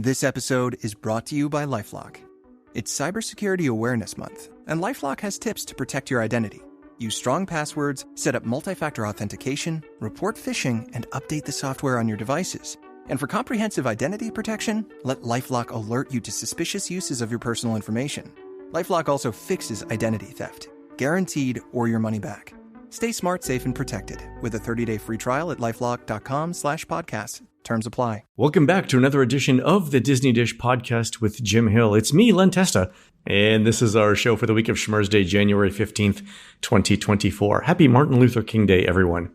This episode is brought to you by LifeLock. It's Cybersecurity Awareness Month, and LifeLock has tips to protect your identity. Use strong passwords, set up multi-factor authentication, report phishing, and update the software on your devices. And for comprehensive identity protection, let LifeLock alert you to suspicious uses of your personal information. LifeLock also fixes identity theft, guaranteed or your money back. Stay smart, safe, and protected with a 30-day free trial at LifeLock.com/podcast. Terms apply. Welcome back to another edition of the Disney Dish podcast with Jim Hill. It's me, Len Testa, and this is our show for the week of Schmurz Day, January 15th, 2024. Happy Martin Luther King Day, everyone.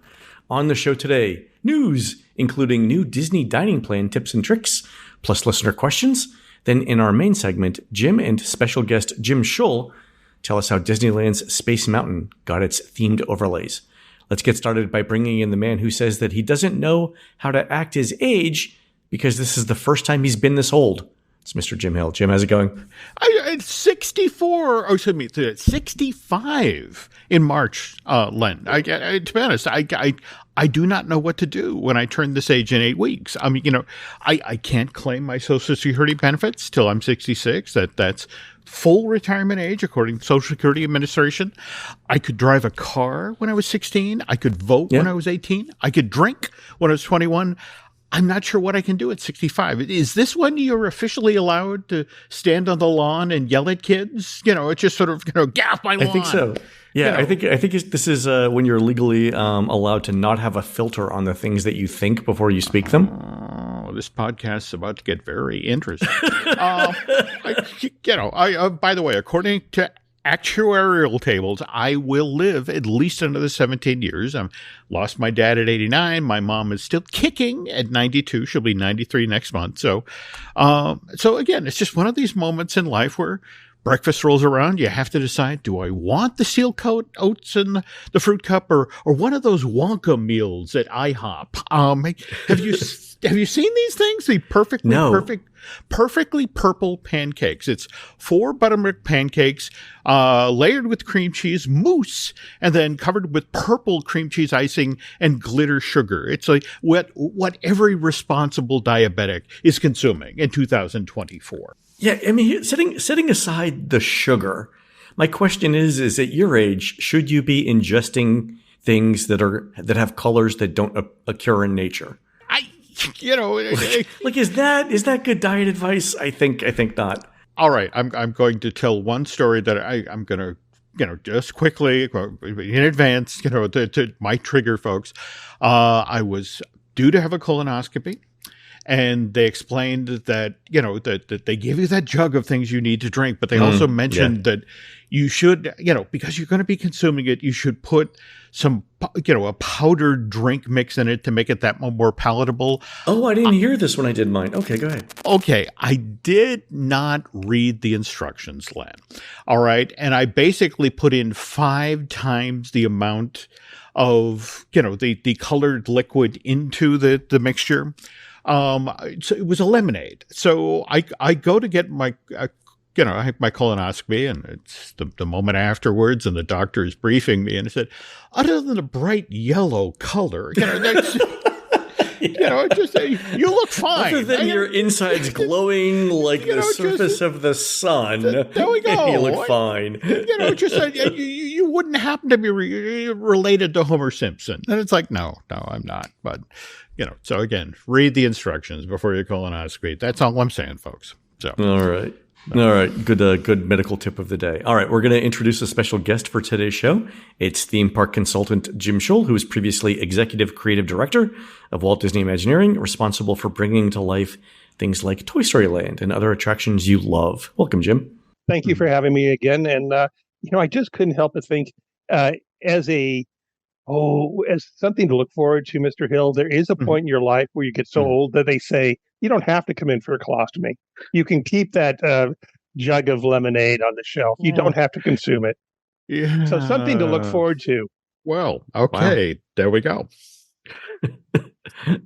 On the show today, news, including new Disney dining plan tips and tricks, plus listener questions. Then in our main segment, Jim and special guest Jim Shull tell us how Disneyland's Space Mountain got its themed overlays. Let's get started by bringing in the man who says that he doesn't know how to act his age because this is the first time he's been this old. It's Mr. Jim Hill. Jim, how's it going? It's 64, oh, excuse me, 65 in March, Len. To be honest, I do not know what to do when I turn this age in 8 weeks. I mean, I can't claim my Social Security benefits till I'm 66. That's full retirement age, according to Social Security Administration. I could drive a car when I was 16. I could vote when I was 18. I could drink when I was 21. I'm not sure what I can do at 65. Is this when you're officially allowed to stand on the lawn and yell at kids? It's just sort of, get off my lawn. I think so. Yeah, I think this is when you're legally allowed to not have a filter on the things that you think before you speak them. Oh, this podcast is about to get very interesting. By the way, according to actuarial tables, I will live at least another 17 years. I've lost my dad at 89. My mom is still kicking at 92. She'll be 93 next month. So again, it's just one of these moments in life where breakfast rolls around. You have to decide, do I want the steel coat oats and the fruit cup or one of those Wonka meals at IHOP? Have you seen these things? The perfectly purple pancakes. It's 4 buttermilk pancakes, layered with cream cheese, mousse, and then covered with purple cream cheese icing and glitter sugar. It's like what every responsible diabetic is consuming in 2024. Yeah, I mean, setting aside the sugar, my question is at your age, should you be ingesting things that have colors that don't occur in nature? Like is that good diet advice? I think not. All right, I'm going to tell one story that I'm going to just quickly in advance, to my trigger folks. I was due to have a colonoscopy. And they explained that, that they give you that jug of things you need to drink, but they also mentioned that you should, because you're going to be consuming it, you should put some, a powdered drink mix in it to make it that more palatable. Oh, I didn't hear this when I did mine. Okay, go ahead. Okay, I did not read the instructions, Len. All right, and I basically put in 5 times the amount of, the colored liquid into the mixture. So it was a lemonade. So I go to get my, I have my colonoscopy, and it's the moment afterwards, and the doctor is briefing me, and he said, other than a bright yellow color, that's, you look fine. Other than your insides glowing like the surface of the sun, there we go. You look fine. You wouldn't happen to be related to Homer Simpson. And it's like, no, I'm not. But, so again, read the instructions before your colonoscopy. That's all I'm saying, folks. So all right. All right. Good medical tip of the day. All right. We're going to introduce a special guest for today's show. It's theme park consultant Jim Shull, who was previously executive creative director of Walt Disney Imagineering, responsible for bringing to life things like Toy Story Land and other attractions you love. Welcome, Jim. Thank you for having me again. And, I just couldn't help but think as something to look forward to, Mr. Hill, there is a point in your life where you get so old that they say, you don't have to come in for a colostomy. You can keep that jug of lemonade on the shelf. You don't have to consume it. Yeah. So something to look forward to. Well, okay. Wow. There we go.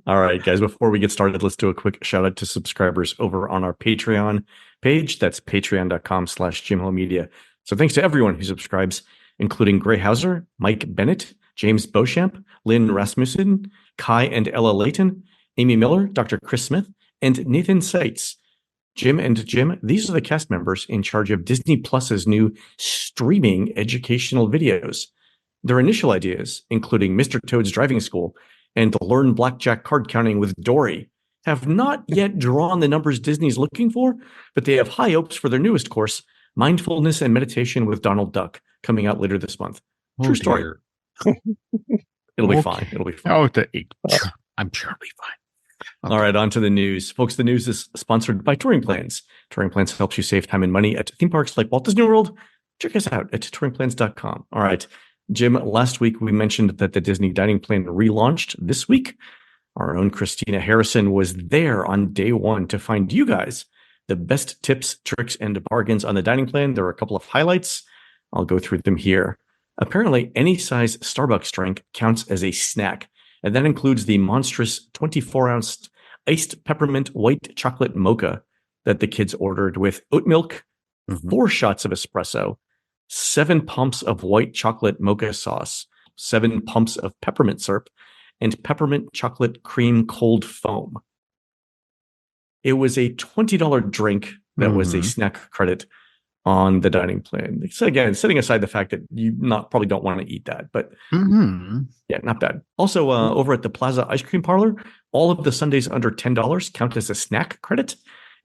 All right, guys, before we get started, let's do a quick shout out to subscribers over on our Patreon page. That's patreon.com/JimHillMedia. So thanks to everyone who subscribes, including Gray Hauser, Mike Bennett, James Beauchamp, Lynn Rasmussen, Kai and Ella Layton, Amy Miller, Dr. Chris Smith, and Nathan Seitz. Jim and Jim, these are the cast members in charge of Disney Plus's new streaming educational videos. Their initial ideas, including Mr. Toad's Driving School and the Learn Blackjack Card Counting with Dory, have not yet drawn the numbers Disney's looking for, but they have high hopes for their newest course, Mindfulness and Meditation with Donald Duck, coming out later this month. True story. It'll be fine. It'll be fine. I'm sure it'll be fine. Okay. All right, on to the news. Folks, the news is sponsored by Touring Plans. Touring Plans helps you save time and money at theme parks like Walt Disney World. Check us out at touringplans.com. All right, Jim, last week we mentioned that the Disney dining plan relaunched this week. Our own Christina Harrison was there on day one to find you guys the best tips, tricks, and bargains on the dining plan. There are a couple of highlights. I'll go through them here. Apparently, any size Starbucks drink counts as a snack, and that includes the monstrous 24-ounce iced peppermint white chocolate mocha that the kids ordered with oat milk, 4 shots of espresso, 7 pumps of white chocolate mocha sauce, 7 pumps of peppermint syrup, and peppermint chocolate cream cold foam. It was a $20 drink that was a snack credit on the dining plan. So again, setting aside the fact that you probably don't want to eat that, but yeah, not bad. Also, over at the Plaza Ice Cream Parlor, all of the sundaes under $10 count as a snack credit,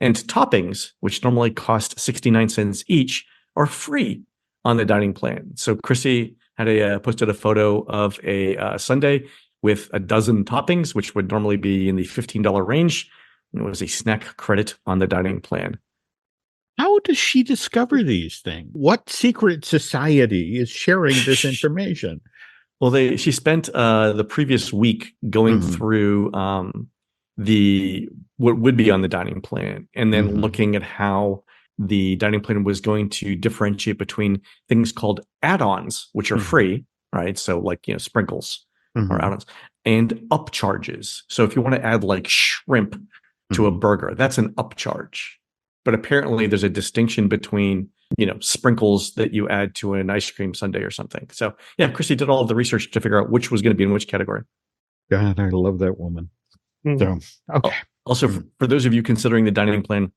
and toppings, which normally cost 69 cents each, are free on the dining plan. So Chrissy had posted a photo of a sundae with a dozen toppings, which would normally be in the $15 range. And it was a snack credit on the dining plan. How does she discover these things? What secret society is sharing this information? Well, she spent the previous week going through what would be on the dining plan, and then looking at how the dining plan was going to differentiate between things called add-ons, which are free, right? So like, sprinkles or add-ons, and upcharges. So if you want to add like shrimp to a burger, that's an upcharge. But apparently there's a distinction between, sprinkles that you add to an ice cream sundae or something. So yeah, Chrissy did all of the research to figure out which was going to be in which category. God, I love that woman. So, okay. Also, for those of you considering the dining plan,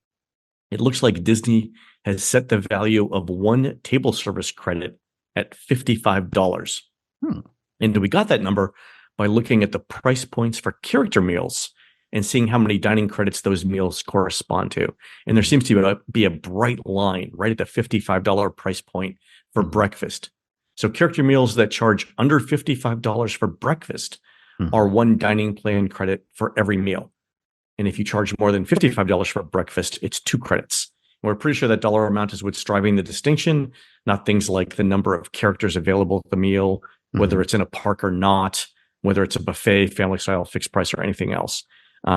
it looks like Disney has set the value of one table service credit at $55. And we got that number by looking at the price points for character meals and seeing how many dining credits those meals correspond to. And there seems to be a bright line right at the $55 price point for breakfast. So character meals that charge under $55 for breakfast are one dining plan credit for every meal. And if you charge more than $55 for breakfast, it's 2 credits. And we're pretty sure that dollar amount is what's driving the distinction, not things like the number of characters available at the meal, whether it's in a park or not, whether it's a buffet, family style, fixed price, or anything else.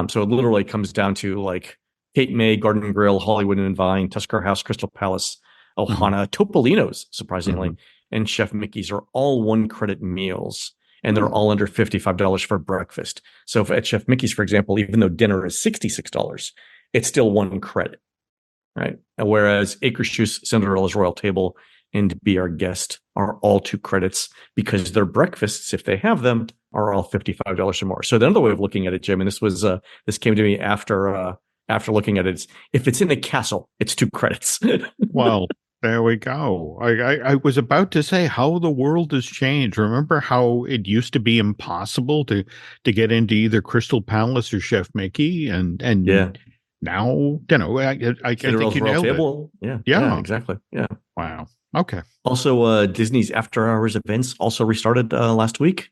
So it literally comes down to like Cape May, Garden Grill, Hollywood and Vine, Tusker House, Crystal Palace, Ohana, Topolino's, surprisingly, and Chef Mickey's are all 1 credit meals, and they're all under $55 for breakfast. So at Chef Mickey's, for example, even though dinner is $66, it's still 1 credit, right? Whereas Acres Juice, Cinderella's Royal Table, and Be Our Guest are all 2 credits because their breakfasts, if they have them, are all $55 or more. So the other way of looking at it, Jim, and this came to me after looking at it, is if it's in a castle, it's 2 credits. Well, there we go. I was about to say how the world has changed. Remember how it used to be impossible to get into either Crystal Palace or Chef Mickey, and yeah. Now, I think you nailed it. Yeah, exactly. Yeah. Wow. Okay. Also, Disney's After Hours events also restarted last week.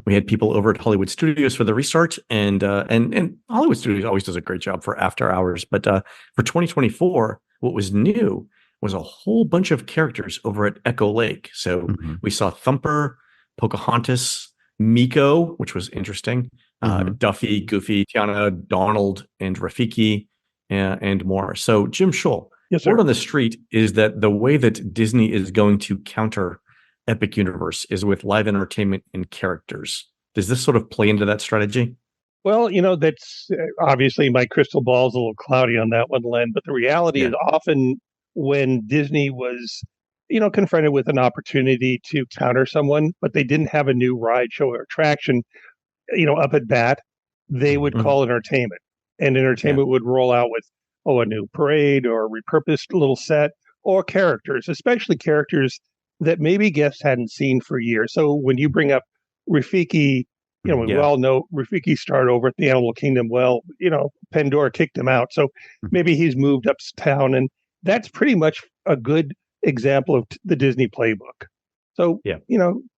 We had people over at Hollywood Studios for the restart, and Hollywood Studios always does a great job for after hours. But for 2024, what was new was a whole bunch of characters over at Echo Lake. So we saw Thumper, Pocahontas, Miko, which was interesting, Duffy, Goofy, Tiana, Donald, and Rafiki, and more. So Jim Shull, word on the street is that the way that Disney is going to counter Epic Universe is with live entertainment and characters. Does this sort of play into that strategy? Well, that's obviously my crystal ball is a little cloudy on that one, Len, but the reality is often when Disney was, confronted with an opportunity to counter someone, but they didn't have a new ride, show, or attraction, up at bat, they would call entertainment, and entertainment would roll out with a new parade or a repurposed little set, or characters, especially characters that maybe guests hadn't seen for years. So when you bring up Rafiki, we all know Rafiki started over at the Animal Kingdom. Well, Pandora kicked him out. So maybe he's moved uptown, and that's pretty much a good example of the Disney playbook. So,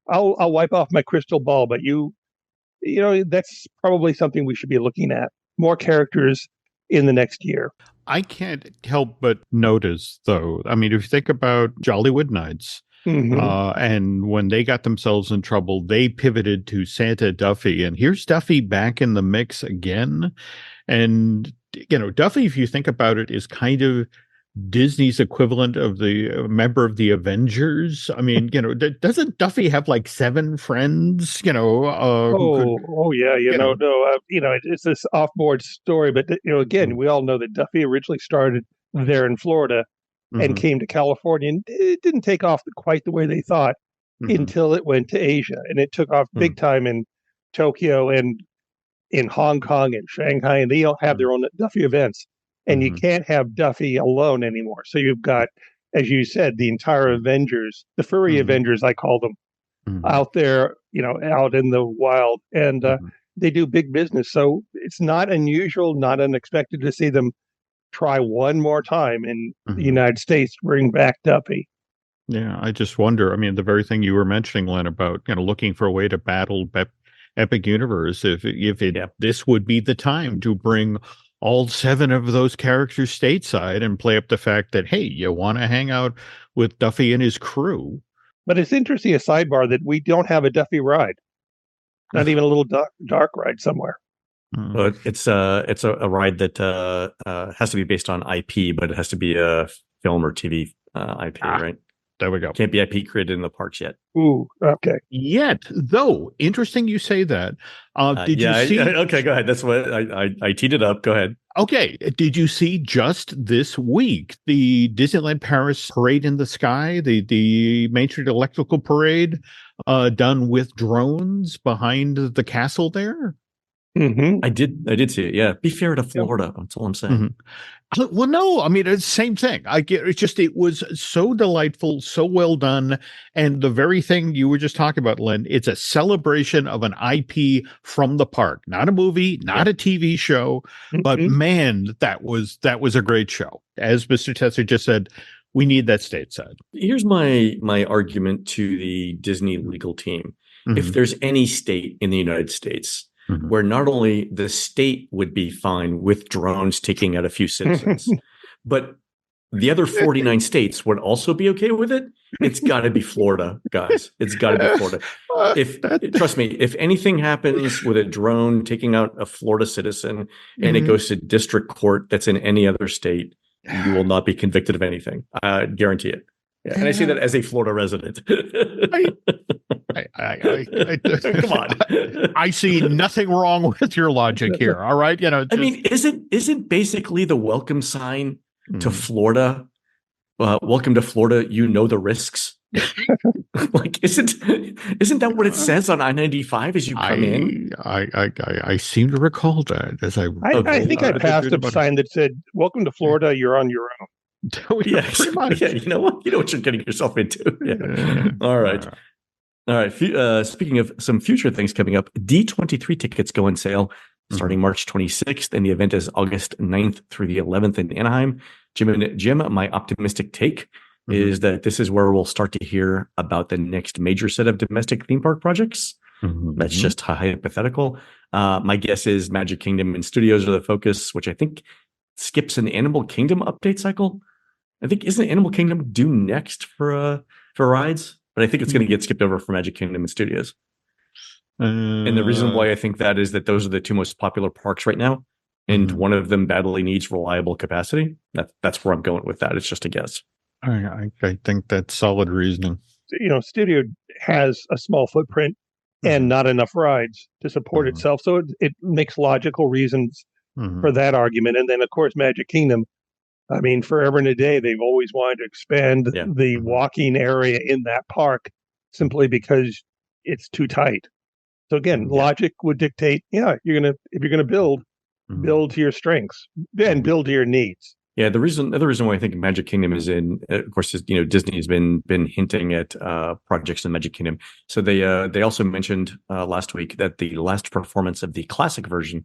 I'll wipe off my crystal ball, but that's probably something we should be looking at. More characters in the next year. I can't help but notice, though, I mean, if you think about Jollywood Nights, and when they got themselves in trouble, they pivoted to Santa Duffy. And here's Duffy back in the mix again. And, Duffy, if you think about it, is kind of Disney's equivalent of the member of the Avengers. I mean, doesn't Duffy have like 7 friends? Yeah, it's this off-board story, but again, we all know that Duffy originally started there in Florida and came to California, and it didn't take off quite the way they thought until it went to Asia, and it took off big time in Tokyo and in Hong Kong and Shanghai, and they all have their own Duffy events. And you can't have Duffy alone anymore. So you've got, as you said, the entire Avengers, the furry Avengers, I call them, out there, out in the wild. And they do big business. So it's not unusual, not unexpected to see them try one more time in the United States to bring back Duffy. Yeah, I just wonder. I mean, the very thing you were mentioning, Len, about looking for a way to battle Epic Universe, this would be the time to bring all 7 of those characters stateside and play up the fact that, hey, you want to hang out with Duffy and his crew. But it's interesting, a sidebar, that we don't have a Duffy ride. Not even a little dark ride somewhere. Well, it's a ride that has to be based on IP, but it has to be a film or TV IP, right? There we go. Can't be IP created in the parks yet. Ooh, okay. Yet, though, interesting you say that. Did you see? Okay, go ahead. That's what I teed it up. Go ahead. Okay. Did you see just this week the Disneyland Paris Parade in the Sky, the Main Street Electrical Parade, done with drones behind the castle there? I did see it. Yeah, be fair to Florida. That's all I'm saying. Well, no, I mean, it's the same thing. It was so delightful, so well done. And the very thing you were just talking about, Len, it's a celebration of an IP from the park, not a movie, not a TV show, but man, that was a great show. As Mr. Testa just said, we need that stateside. Here's my argument to the Disney legal team. If there's any state in the United States where not only the state would be fine with drones taking out a few citizens, but the other 49 states would also be okay with it, it's got to be Florida, guys. It's got to be Florida. Trust me, if anything happens with a drone taking out a Florida citizen and it goes to district court that's in any other state, you will not be convicted of anything. I guarantee it. Yeah. And I say that as a Florida resident. Come on. I see nothing wrong with your logic here. All right. I mean, isn't basically the welcome sign to Florida, welcome to Florida, the risks? Like, isn't that what it says on I-95 as you come in? I seem to recall that as I think I passed a sign that said, welcome to Florida, you're on your own. Yeah, you know what you're getting yourself into. Yeah. All right. Speaking of some future things coming up, D23 tickets go on sale starting March 26th, and the event is August 9th through the 11th in Anaheim. Jim, my optimistic take is that this is where we'll start to hear about the next major set of domestic theme park projects. That's just hypothetical. My guess is Magic Kingdom and Studios are the focus, which I think skips an Animal Kingdom update cycle. I think isn't Animal Kingdom due next for rides? But I think it's going to get skipped over for Magic Kingdom and Studios. And the reason why I think that is that those are the 2 most popular parks right now, and one of them badly needs reliable capacity. That's where I'm going with that. It's just a guess. I think that's solid reasoning. Studio has a small footprint and not enough rides to support itself, so it makes logical reasons for that argument. And then, of course, Magic Kingdom. I mean, forever and a day, they've always wanted to expand the walking area in that park simply because it's too tight. So again, logic would dictate, if you're gonna build, build to your strengths and build to your needs. Yeah, another reason why I think Magic Kingdom is of course, is, Disney has been hinting at projects in Magic Kingdom. So they also mentioned last week that the last performance of the classic version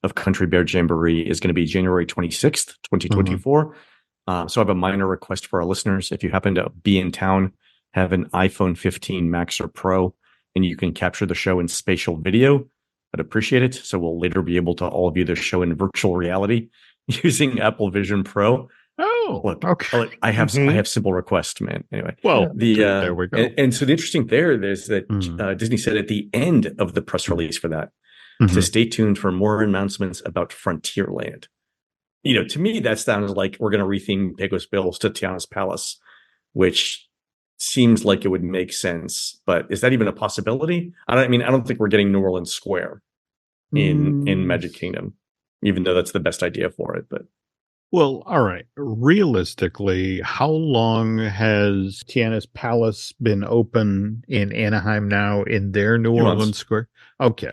of Country Bear Jamboree is going to be January 26th, 2024. So I have a minor request for our listeners. If you happen to be in town, have an iPhone 15 Max or Pro, and you can capture the show in spatial video, I'd appreciate it. So we'll later be able to all view the show in virtual reality using Apple Vision Pro. Oh, look, okay. I have simple requests, man. Anyway, well, there we go. And so the interesting there is that Disney said at the end of the press release for that to stay tuned for more announcements about Frontierland. To me, that sounds like we're going to retheme Pecos Bills to Tiana's Palace, which seems like it would make sense. But is that even a possibility? I don't think we're getting New Orleans Square in Magic Kingdom, even though that's the best idea for it. But well, all right. Realistically, how long has Tiana's Palace been open in Anaheim now in their New Orleans Square? Okay.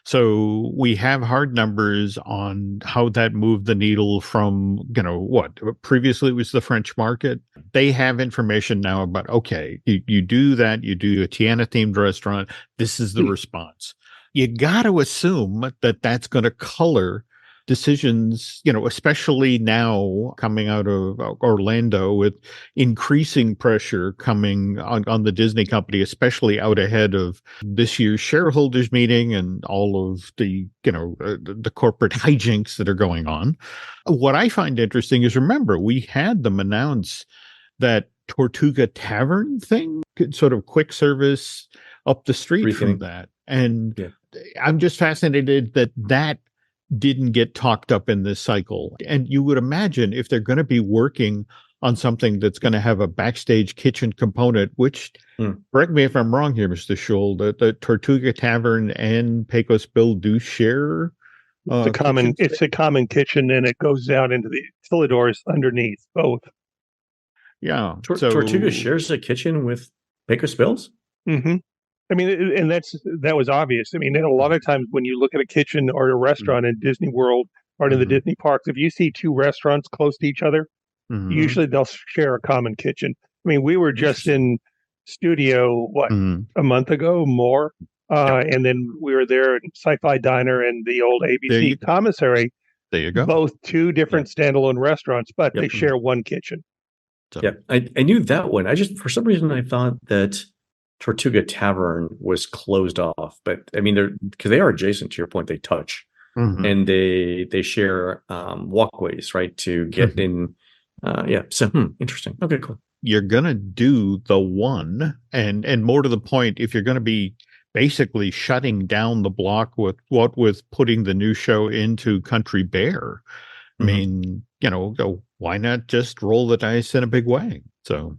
So we have hard numbers on how that moved the needle from, what previously was the French market. They have information now about, okay, you do that, you do a Tiana themed restaurant. This is the response. You got to assume that that's going to color decisions, especially now coming out of Orlando with increasing pressure coming on the Disney company, especially out ahead of this year's shareholders meeting and all of the, the corporate hijinks that are going on. What I find interesting is, remember, we had them announce that Tortuga Tavern thing, sort of quick service up the street from that. And I'm just fascinated that didn't get talked up in this cycle. And you would imagine if they're going to be working on something that's going to have a backstage kitchen component, which, correct me if I'm wrong here, Mr. Shull, the Tortuga Tavern and Pecos Bill do share. It's a common kitchen, and it goes down into the utilidors underneath both. Yeah. Tortuga shares a kitchen with Pecos Bills? Mm-hmm. And that was obvious. And a lot of times when you look at a kitchen or a restaurant in Disney World or in the Disney parks, if you see two restaurants close to each other, usually they'll share a common kitchen. We were just in studio, a month ago, more. And then we were there at Sci-Fi Diner and the old ABC Commissary. There you go. Both two different standalone restaurants, but they share one kitchen. So. Yeah, I knew that one. For some reason, I thought that Tortuga Tavern was closed off, but because they are adjacent, to your point, they touch, and they share walkways, right, to get in. So interesting. Okay, cool. You're gonna do the one, and more to the point, if you're gonna be basically shutting down the block with putting the new show into Country Bear, why not just roll the dice in a big way? So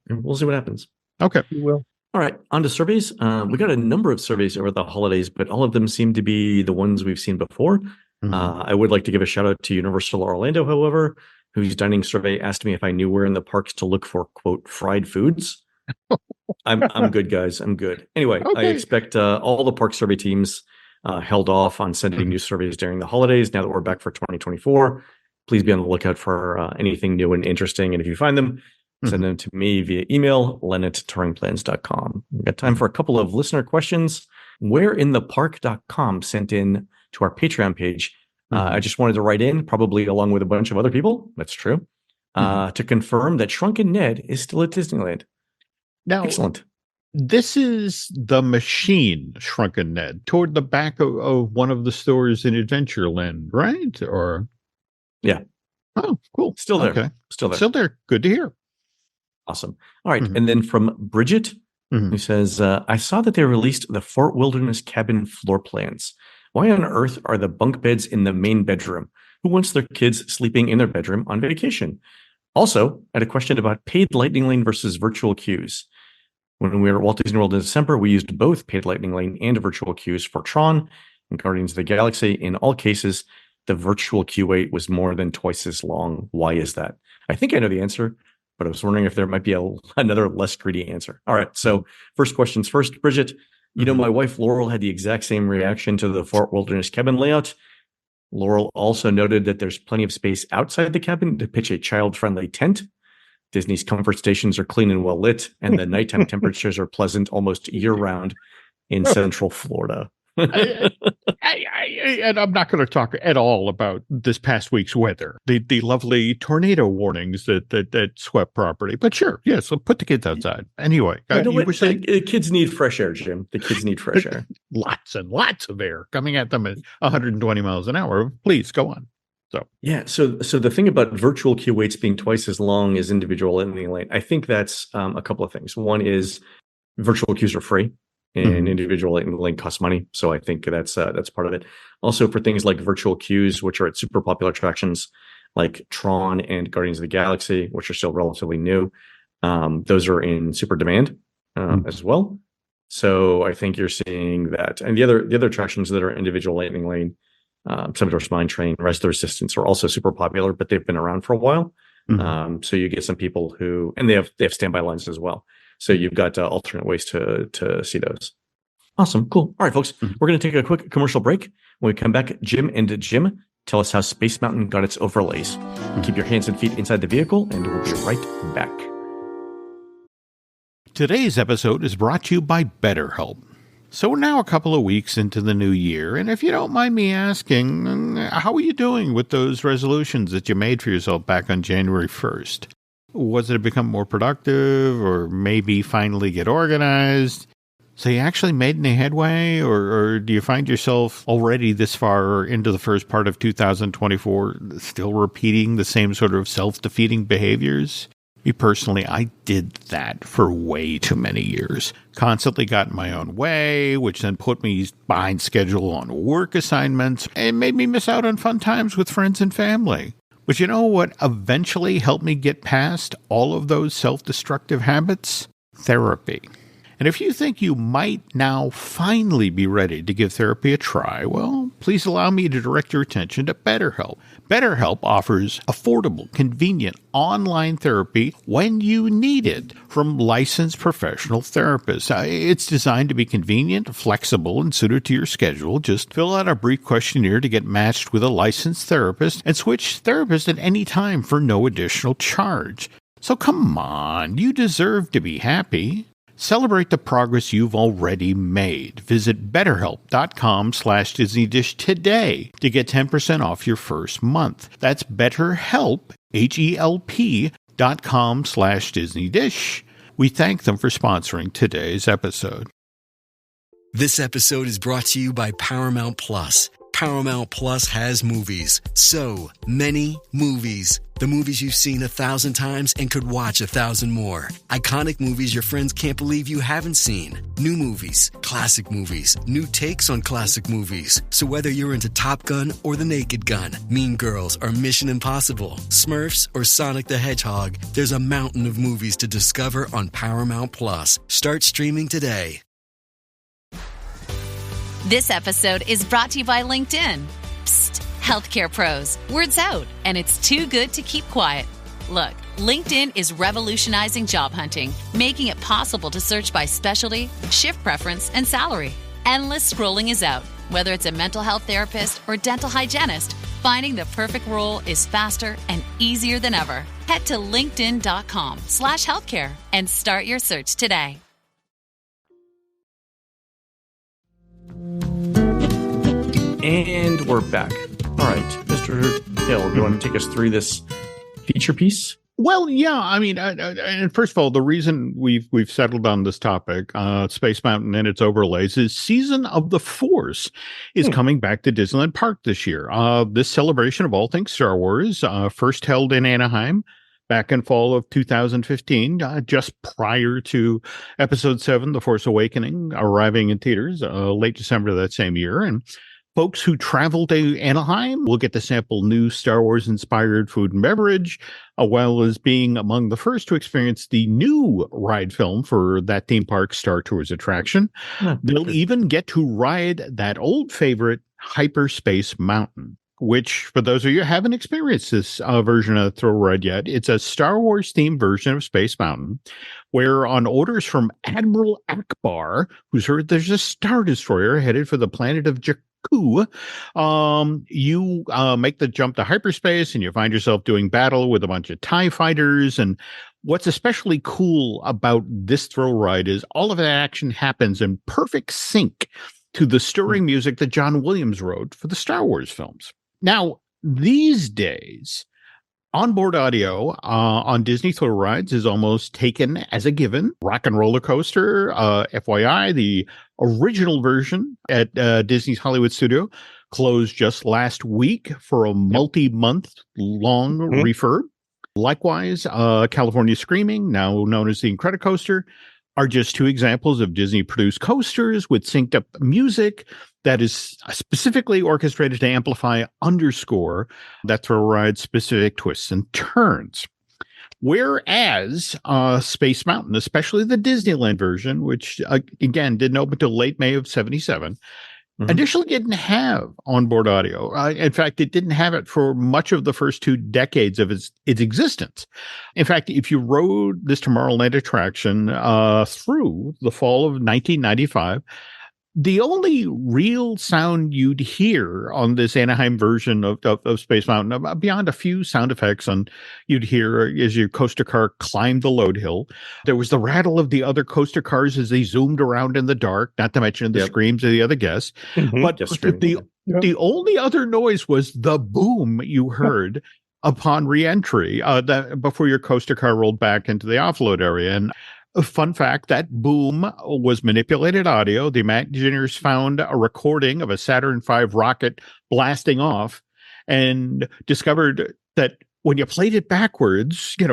we'll see what happens. Okay. You will. All right. On to surveys. We got a number of surveys over the holidays, but all of them seem to be the ones we've seen before. I would like to give a shout out to Universal Orlando, however, whose dining survey asked me if I knew where in the parks to look for, quote, fried foods. I'm good, guys. I'm good. Anyway, I expect all the park survey teams held off on sending new surveys during the holidays. Now that we're back for 2024, please be on the lookout for anything new and interesting. And if you find them, send them to me via email, len@touringplans.com. We've got time for a couple of listener questions. Whereinthepark.com sent in to our Patreon page. I just wanted to write in, probably along with a bunch of other people. That's true. To confirm that Shrunken Ned is still at Disneyland. Now, excellent. This is the machine, Shrunken Ned, toward the back of one of the stores in Adventureland, right? Or yeah. Oh, cool. Still there. Okay. Still there. Good to hear. Awesome. All right. And then from Bridget, who says, I saw that they released the Fort Wilderness cabin floor plans. Why on earth are the bunk beds in the main bedroom? Who wants their kids sleeping in their bedroom on vacation? Also, I had a question about paid Lightning Lane versus virtual queues. When we were at Walt Disney World in December, we used both paid Lightning Lane and virtual queues for Tron and Guardians of the Galaxy. In all cases, the virtual queue wait was more than twice as long. Why is that? I think I know the answer, but I was wondering if there might be another less greedy answer. All right. So first questions first, Bridget. My wife Laurel had the exact same reaction to the Fort Wilderness cabin layout. Laurel also noted that there's plenty of space outside the cabin to pitch a child-friendly tent. Disney's comfort stations are clean and well lit, and the nighttime temperatures are pleasant almost year-round in Central Florida. And I'm not going to talk at all about this past week's weather, the lovely tornado warnings that swept property. But sure, yes, so put the kids outside. Anyway, you were saying the kids need fresh air, Jim. The kids need fresh air. Lots and lots of air coming at them at 120 miles an hour. Please go on. So the thing about virtual queue waits being twice as long as individual landing lane, I think that's a couple of things. One is virtual queues are free. And individual lane costs money. So I think that's part of it. Also for things like virtual queues, which are at super popular attractions like Tron and Guardians of the Galaxy, which are still relatively new. Those are in super demand as well. So I think you're seeing that. And the other attractions that are individual lightning lane, Subdoor's Mine Train, Rise to the Resistance are also super popular, but they've been around for a while. So you get some people who, and they have standby lines as well. So you've got alternate ways to see those. Awesome. Cool. All right, folks, we're going to take a quick commercial break. When we come back, Jim and Jim tell us how Space Mountain got its overlays. Keep your hands and feet inside the vehicle, and we'll be right back. Today's episode is brought to you by BetterHelp. So we're now a couple of weeks into the new year, and if you don't mind me asking, how are you doing with those resolutions that you made for yourself back on January 1st? Was it to become more productive, or maybe finally get organized? So you actually made any headway, or do you find yourself already this far into the first part of 2024 still repeating the same sort of self-defeating behaviors? Me personally, I did that for way too many years. Constantly got in my own way, which then put me behind schedule on work assignments and made me miss out on fun times with friends and family. But you know what eventually helped me get past all of those self-destructive habits? Therapy. And if you think you might now finally be ready to give therapy a try, well, please allow me to direct your attention to BetterHelp. BetterHelp offers affordable, convenient online therapy when you need it from licensed professional therapists. It's designed to be convenient, flexible, and suited to your schedule. Just fill out a brief questionnaire to get matched with a licensed therapist and switch therapists at any time for no additional charge. So come on, you deserve to be happy. Celebrate the progress you've already made. Visit BetterHelp.com/DisneyDish today to get 10% off your first month. That's BetterHelp, HELP.com/DisneyDish. We thank them for sponsoring today's episode. This episode is brought to you by Paramount Plus. Paramount Plus has movies. So many movies. The movies you've seen 1,000 times and could watch 1,000 more. Iconic movies your friends can't believe you haven't seen. New movies, classic movies, new takes on classic movies. So whether you're into Top Gun or The Naked Gun, Mean Girls or Mission Impossible, Smurfs or Sonic the Hedgehog, there's a mountain of movies to discover on Paramount Plus. Start streaming today. This episode is brought to you by LinkedIn. Psst, healthcare pros, word's out, and it's too good to keep quiet. Look, LinkedIn is revolutionizing job hunting, making it possible to search by specialty, shift preference, and salary. Endless scrolling is out. Whether it's a mental health therapist or dental hygienist, finding the perfect role is faster and easier than ever. Head to linkedin.com/healthcare and start your search today. And we're back. All right, Mr. Hill, do you want to take us through this feature piece? Well, yeah. I mean, and first of all, the reason we've settled on this topic, Space Mountain and its overlays, is Season of the Force is coming back to Disneyland Park this year. This celebration of all things Star Wars, first held in Anaheim back in fall of 2015, just prior to Episode 7, The Force Awakening, arriving in theaters late December of that same year. And folks who travel to Anaheim will get to sample new Star Wars-inspired food and beverage, as well as being among the first to experience the new ride film for that theme park Star Tours attraction. They'll even get to ride that old favorite, Hyperspace Mountain, which, for those of you who haven't experienced this version of Thrill Ride yet, it's a Star Wars-themed version of Space Mountain, where on orders from Admiral Akbar, who's heard there's a Star Destroyer headed for the planet of coup, you make the jump to hyperspace and you find yourself doing battle with a bunch of TIE fighters. And what's especially cool about this thrill ride is all of that action happens in perfect sync to the stirring music that John Williams wrote for the Star Wars films. Now, these days, onboard audio on Disney thrill rides is almost taken as a given. Rock and Roller Coaster, FYI, the original version at Disney's Hollywood Studio closed just last week for a multi-month long refurb. Likewise, California Screaming, now known as the Incredicoaster, are just two examples of Disney-produced coasters with synced-up music that is specifically orchestrated to amplify, underscore that thrill ride's specific twists and turns. Whereas Space Mountain, especially the Disneyland version, which, again, didn't open until late May of 1977, initially didn't have onboard audio. In fact, it didn't have it for much of the first 2 decades of its existence. In fact, if you rode this Tomorrowland attraction through the fall of 1995, the only real sound you'd hear on this Anaheim version of Space Mountain, beyond a few sound effects you'd hear as your coaster car climbed the load hill, there was the rattle of the other coaster cars as they zoomed around in the dark, not to mention the screams of the other guests. But the only other noise was the boom you heard upon re-entry before your coaster car rolled back into the offload area. And a fun fact, that boom was manipulated audio. The Imagineers found a recording of a Saturn V rocket blasting off and discovered that when you played it backwards, you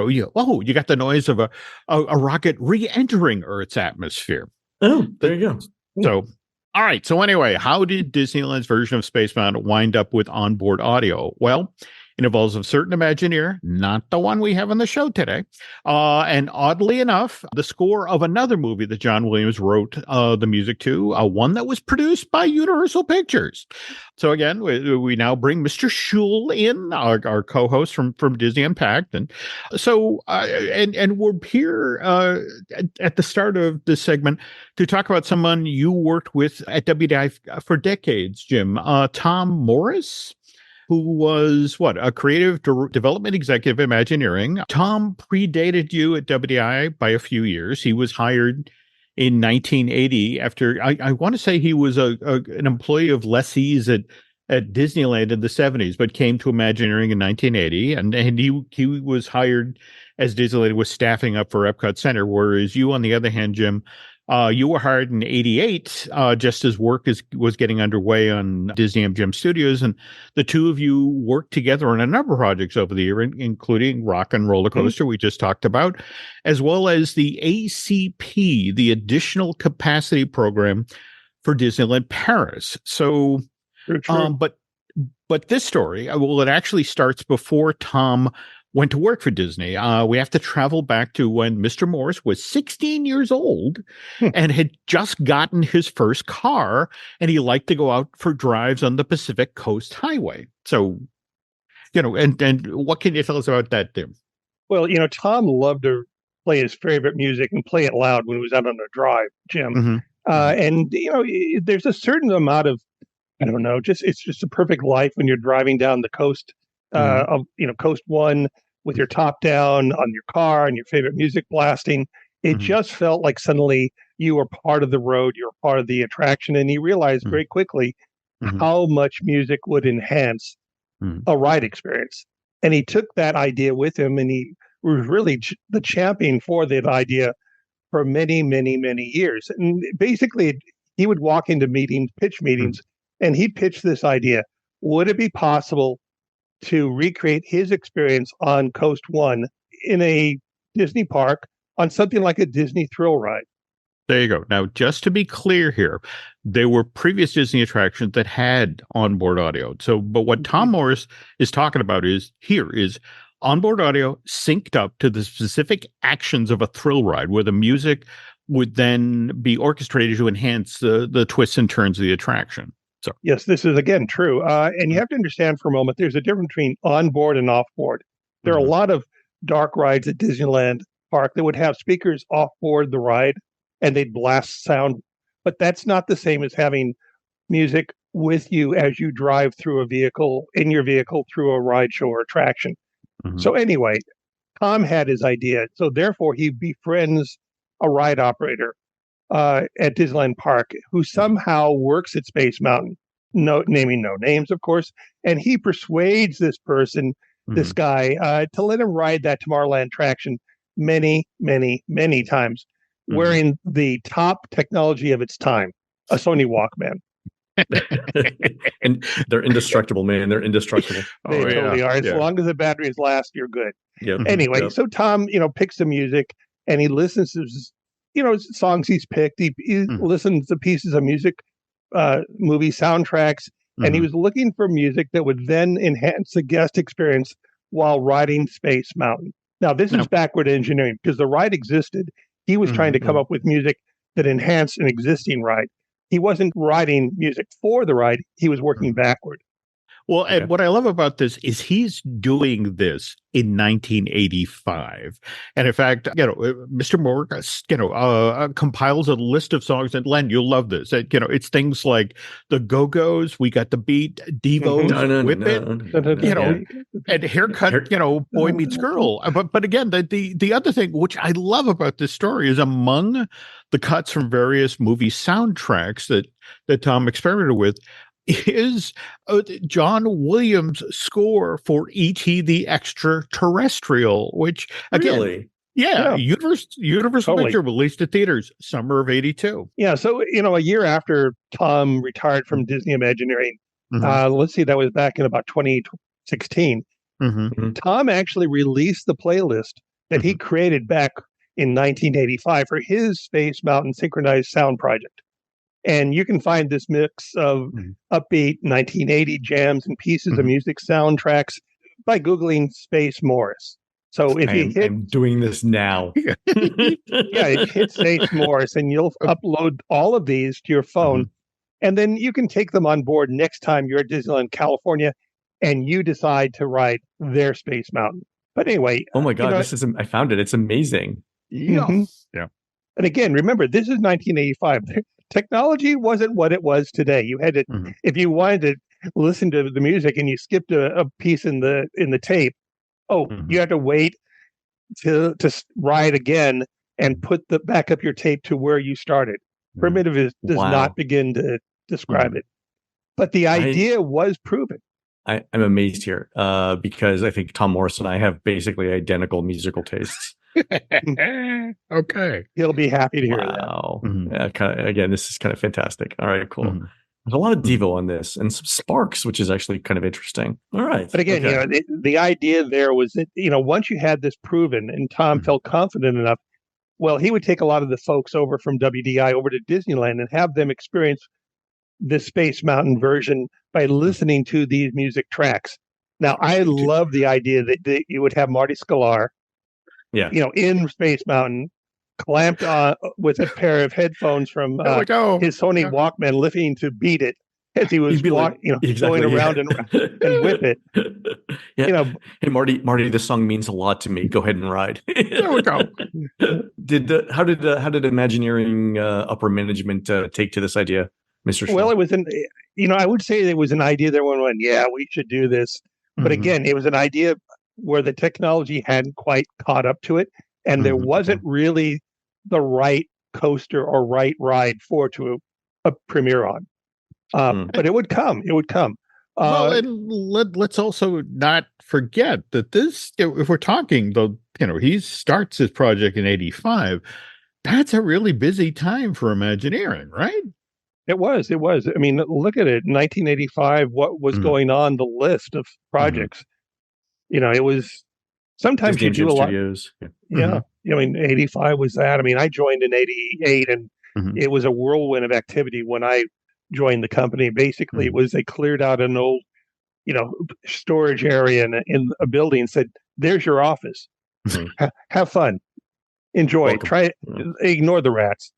got the noise of a rocket re-entering Earth's atmosphere. Oh, there you go. So, all right. So anyway, how did Disneyland's version of Space Mountain wind up with onboard audio? Well, it involves a certain Imagineer, not the one we have on the show today. And oddly enough, the score of another movie that John Williams wrote the music to, one that was produced by Universal Pictures. So again, we now bring Mr. Shull in, our co-host from Disney Unpacked. And so, and we're here at the start of this segment to talk about someone you worked with at WDI for decades, Jim. Tom Morris, who was a creative development executive at Imagineering. Tom predated you at WDI by a few years. He was hired in 1980 after, I want to say he was an employee of lessees at Disneyland in the 70s, but came to Imagineering in 1980. And he was hired as Disneyland was staffing up for Epcot Center, whereas you, on the other hand, Jim, you were hired in 88, just as work was getting underway on Disney MGM Studios. And the two of you worked together on a number of projects over the year, including Rock and Roller Coaster, we just talked about, as well as the ACP, the Additional Capacity Program for Disneyland Paris. So, but this story, it actually starts before Tom went to work for Disney. We have to travel back to when Mr. Morris was 16 years old and had just gotten his first car, and he liked to go out for drives on the Pacific Coast Highway. So, and what can you tell us about that, Tim? Well, Tom loved to play his favorite music and play it loud when he was out on a drive, Jim. And, there's a certain amount of, I don't know, it's just a perfect life when you're driving down the coast of Coast One with your top down on your car and your favorite music blasting. It just felt like suddenly you were part of the road, you were part of the attraction, and he realized very quickly how much music would enhance a ride experience. And he took that idea with him, and he was really the champion for that idea for many, many, many years. And basically, he would walk into pitch meetings, and he'd pitch this idea. Would it be possible to recreate his experience on Coast One in a Disney park on something like a Disney thrill ride? There you go. Now, just to be clear here, there were previous Disney attractions that had onboard audio. So, but what Tom Morris is talking about is onboard audio synced up to the specific actions of a thrill ride, where the music would then be orchestrated to enhance the twists and turns of the attraction. So, yes, this is, again, true. And you have to understand for a moment, there's a difference between onboard and offboard. There are a lot of dark rides at Disneyland Park that would have speakers offboard the ride and they'd blast sound. But that's not the same as having music with you as you drive through in your vehicle through a ride show or attraction. Mhm. So anyway, Tom had his idea. So therefore, he befriends a ride operator at Disneyland Park who somehow works at Space Mountain, naming no names, of course. And he persuades this person, this guy, to let him ride that Tomorrowland attraction many, many, many times, wearing the top technology of its time, a Sony Walkman. And they're indestructible, man. They're indestructible. They totally are. As Yeah. long as the batteries last, you're good. Yep. Anyway, Yep. so Tom, picks the music and he listens to, songs he's picked. He listens to pieces of music, movie soundtracks, and he was looking for music that would then enhance the guest experience while riding Space Mountain. Now, this is backward engineering because the ride existed. He was trying to come up with music that enhanced an existing ride. He wasn't writing music for the ride. He was working backward. Well, and what I love about this is he's doing this in 1985. And in fact, Mr. Moore, compiles a list of songs. And Len, you'll love this. It's things like the Go-Go's, We Got the Beat, Devo's, Whip It, and Haircut, Boy Meets Girl. But again, the other thing, which I love about this story is among the cuts from various movie soundtracks that Tom experimented with, is John Williams' score for E.T. the Extraterrestrial, which again, Universal Picture released to theaters summer of '82. Yeah, so a year after Tom retired from Disney Imagineering, let's see, that was back in about 2016. Tom actually released the playlist that he created back in 1985 for his Space Mountain synchronized sound project. And you can find this mix of upbeat 1980 jams and pieces of music soundtracks by Googling Space Morris. So if I'm doing this now. Hit Space Morris and you'll upload all of these to your phone. And then you can take them on board next time you're at Disneyland, California, and you decide to ride their Space Mountain. But anyway. Oh my God, I found it. It's amazing. Yeah. And again, remember, this is 1985. Technology wasn't what it was today. You had to, if you wanted to listen to the music and you skipped a piece in the tape, you had to wait to ride again and put back up your tape to where you started. Primitive does not begin to describe it, but the idea was proven. I'm amazed here because I think Tom Morris and I have basically identical musical tastes. Okay. He'll be happy to hear that. Again, this is kind of fantastic. All right, cool. There's a lot of Devo on this and some Sparks, which is actually kind of interesting. All right. But again, the idea there was that, once you had this proven and Tom felt confident enough, well, he would take a lot of the folks over from WDI over to Disneyland and have them experience the Space Mountain version by listening to these music tracks. Now, I love the idea that you would have Marty Sklar, in Space Mountain, clamped on with a pair of headphones from his Sony Walkman, listening to Beat It as he was going around and whip it. Hey Marty, this song means a lot to me. Go ahead and ride. There we go. How did Imagineering upper management take to this idea, Mr. Shull? Well, it was I would say it was an idea that everyone went, yeah, we should do this. But again, it was an idea where the technology hadn't quite caught up to it, and there wasn't really the right coaster or right ride to a premiere on. But it would come. Well, and let's also not forget that this, if we're talking, he starts his project in '85. That's a really busy time for Imagineering, right? It was. I mean, look at it. 1985, what was going on the list of projects? It was sometimes Disney you do a lot. Studios. Yeah. I mean, 85 was that. I mean, I joined in 88 and it was a whirlwind of activity when I joined the company. Basically, it was they cleared out an old, storage area in a building and said, there's your office. Have fun. Enjoy. Welcome. Try it. Ignore the rats.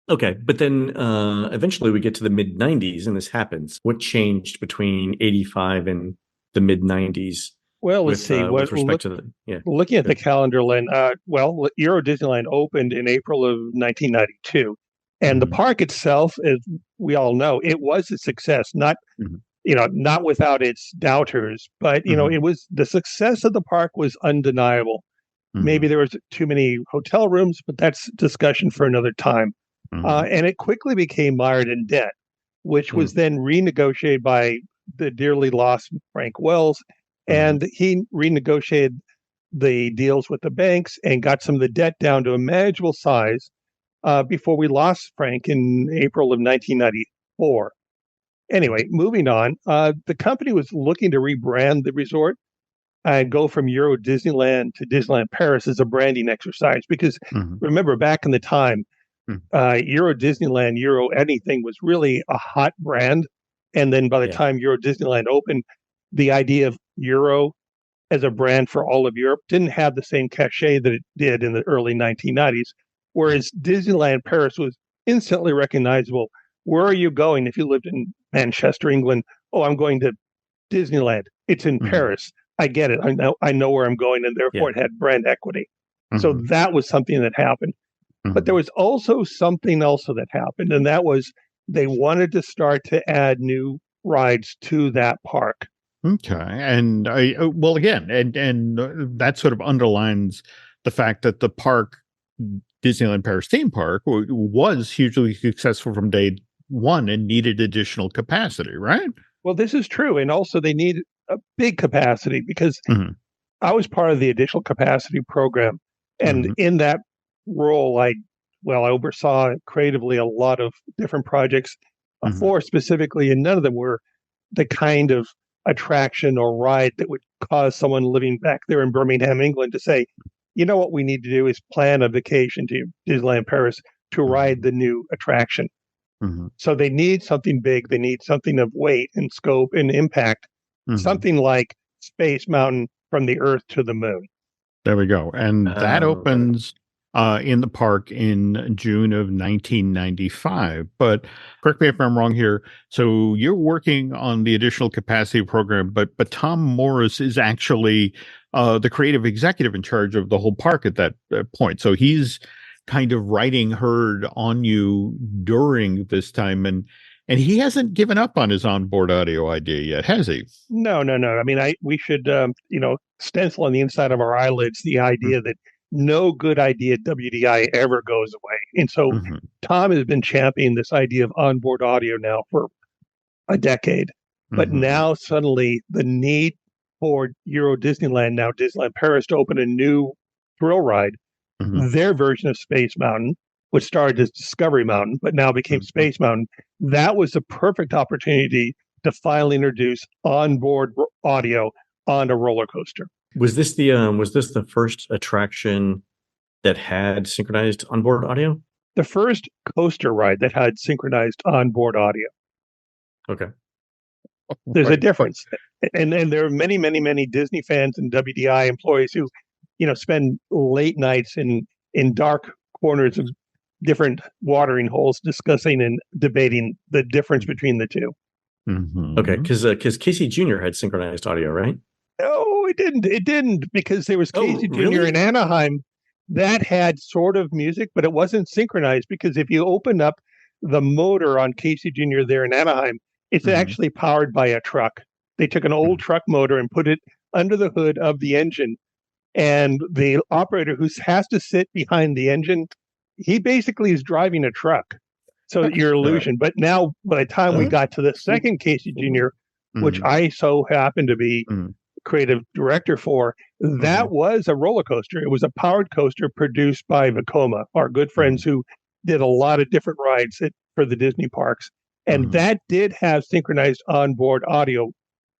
Okay, but then eventually we get to the mid-90s and this happens. What changed between 85 and the mid-90s? Well, let's see. With respect to looking at the calendar, Len, Euro Disneyland opened in April of 1992, And the park itself, as we all know, it was a success, not not without its doubters, but it was, the success of the park was undeniable. Maybe there was too many hotel rooms, but that's discussion for another time. And it quickly became mired in debt, which was then renegotiated by the dearly lost Frank Wells, and he renegotiated the deals with the banks and got some of the debt down to a manageable size before we lost Frank in April of 1994. Anyway, moving on, the company was looking to rebrand the resort and go from Euro Disneyland to Disneyland Paris as a branding exercise. Because remember, back in the time, Euro Disneyland, Euro anything was really a hot brand. And then by the time Euro Disneyland opened, the idea of Euro as a brand for all of Europe didn't have the same cachet that it did in the early 1990s. Whereas Disneyland Paris was instantly recognizable. Where are you going if you lived in Manchester, England? Oh, I'm going to Disneyland. It's in Paris. I get it. I know where I'm going, and therefore it had brand equity. So that was something that happened. But there was also something else that happened, and that was they wanted to start to add new rides to that park. Okay. And again, and that sort of underlines the fact that the park, Disneyland Paris theme park, was hugely successful from day one and needed additional capacity, right? Well, this is true. And also they need a big capacity because I was part of the additional capacity program. And in that role, I oversaw creatively a lot of different projects, four specifically, and none of them were the kind of attraction or ride that would cause someone living back there in Birmingham, England to say, you know what we need to do is plan a vacation to Disneyland Paris to ride the new attraction. So they need something big. They need something of weight and scope and impact, something like Space Mountain from the Earth to the Moon. There we go. And that opens in the park in June of 1995. But correct me if I'm wrong here. So you're working on the additional capacity program, but Tom Morris is actually the creative executive in charge of the whole park at that point. So he's kind of riding herd on you during this time. And he hasn't given up on his onboard audio idea yet, has he? No. I mean, we should, stencil on the inside of our eyelids the idea that no good idea at WDI ever goes away. And so Tom has been championing this idea of onboard audio now for a decade. But now suddenly the need for Euro Disneyland, now Disneyland Paris, to open a new thrill ride, their version of Space Mountain, which started as Discovery Mountain, but now became Space Mountain. That was the perfect opportunity to finally introduce onboard audio on a roller coaster. Was this the first attraction that had synchronized onboard audio? The first coaster ride that had synchronized onboard audio. Okay. There's a difference. And there are many, many, many Disney fans and WDI employees who, spend late nights in dark corners of different watering holes discussing and debating the difference between the two. Okay, because Casey Jr. had synchronized audio, right? No, it didn't. It didn't, because there was Casey Jr. in Anaheim that had sort of music, but it wasn't synchronized, because if you open up the motor on Casey Jr. there in Anaheim, it's actually powered by a truck. They took an old truck motor and put it under the hood of the engine, and the operator who has to sit behind the engine, he basically is driving a truck. So your illusion. But now, by the time we got to the second Casey Jr., which I so happened to be creative director for, that was a roller coaster. It was a powered coaster produced by Vekoma, our good friends who did a lot of different rides for the Disney parks. And that did have synchronized onboard audio.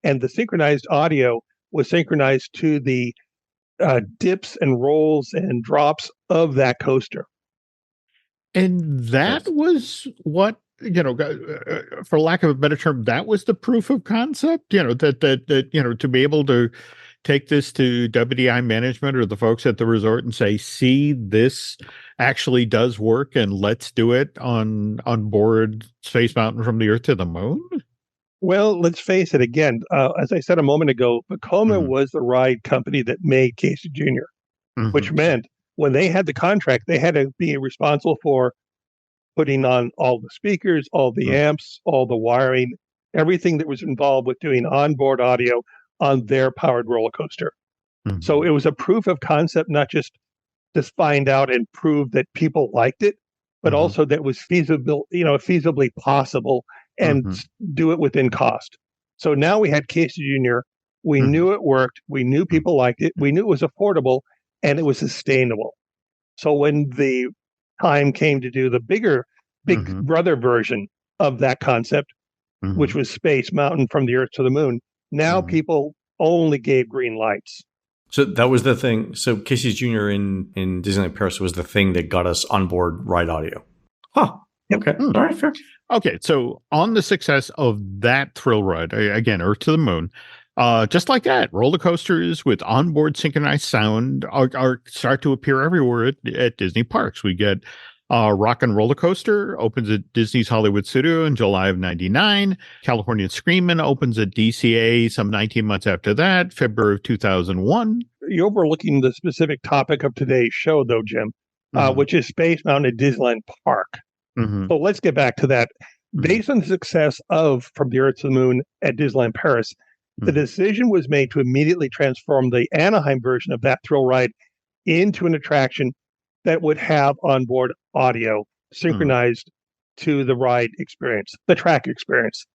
And the synchronized audio was synchronized to the dips and rolls and drops of that coaster. And that was what, for lack of a better term, that was the proof of concept, that to be able to take this to WDI management or the folks at the resort and say, see, this actually does work, and let's do it on board Space Mountain from the Earth to the Moon? Well, let's face it again. As I said a moment ago, Vekoma was the ride company that made Casey Jr., which meant when they had the contract, they had to be responsible for putting on all the speakers, all the amps, all the wiring, everything that was involved with doing onboard audio on their powered roller coaster. So it was a proof of concept, not just to find out and prove that people liked it, but also that it was feasible, feasibly possible and do it within cost. So now we had Casey Jr. We knew it worked. We knew people liked it. We knew it was affordable and it was sustainable. So when the time came to do the big brother version of that concept, which was Space Mountain from the Earth to the Moon, now people only gave green lights. So that was the thing. So Casey's Jr. in Disneyland Paris was the thing that got us onboard ride audio. Huh. Okay. All right, fair. Okay, so on the success of that thrill ride, again, Earth to the Moon, just like that, roller coasters with onboard synchronized sound are start to appear everywhere at Disney parks. We get Rock and Roller Coaster opens at Disney's Hollywood Studio in July of 99. California Screamin' opens at DCA some 19 months after that, February of 2001. You're overlooking the specific topic of today's show, though, Jim, which is Space Mountain at Disneyland Park. So let's get back to that. Based on the success of From the Earth to the Moon at Disneyland Paris, the decision was made to immediately transform the Anaheim version of that thrill ride into an attraction that would have onboard audio synchronized to the ride experience, the track experience.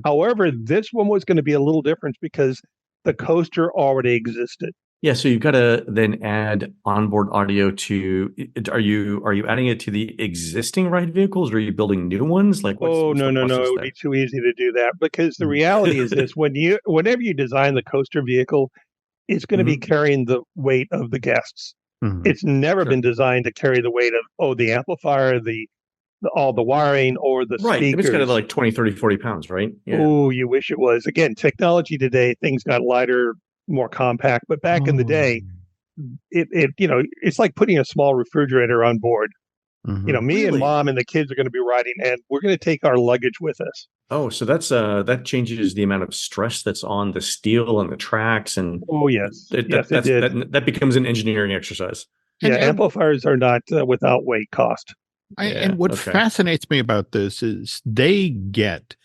However, this one was going to be a little different because the coaster already existed. Yeah, so you've got to then add onboard audio to. Are you adding it to the existing ride vehicles, or are you building new ones? Like, no, it would be too easy to do that because the reality is this: whenever you design the coaster vehicle, it's going to be carrying the weight of the guests. It's never been designed to carry the weight of the amplifier, all the wiring, or the speakers. It's got to like 20, 30, 40 pounds, right? Yeah. Oh, you wish it was. Again, technology today, things got lighter, more compact. But back in the day, it's like putting a small refrigerator on board. Me and Mom and the kids are going to be riding, and we're going to take our luggage with us. Oh, so that changes the amount of stress that's on the steel and the tracks, and yes, that becomes an engineering exercise. Yeah, amplifiers are not without weight cost. And what fascinates me about this is they get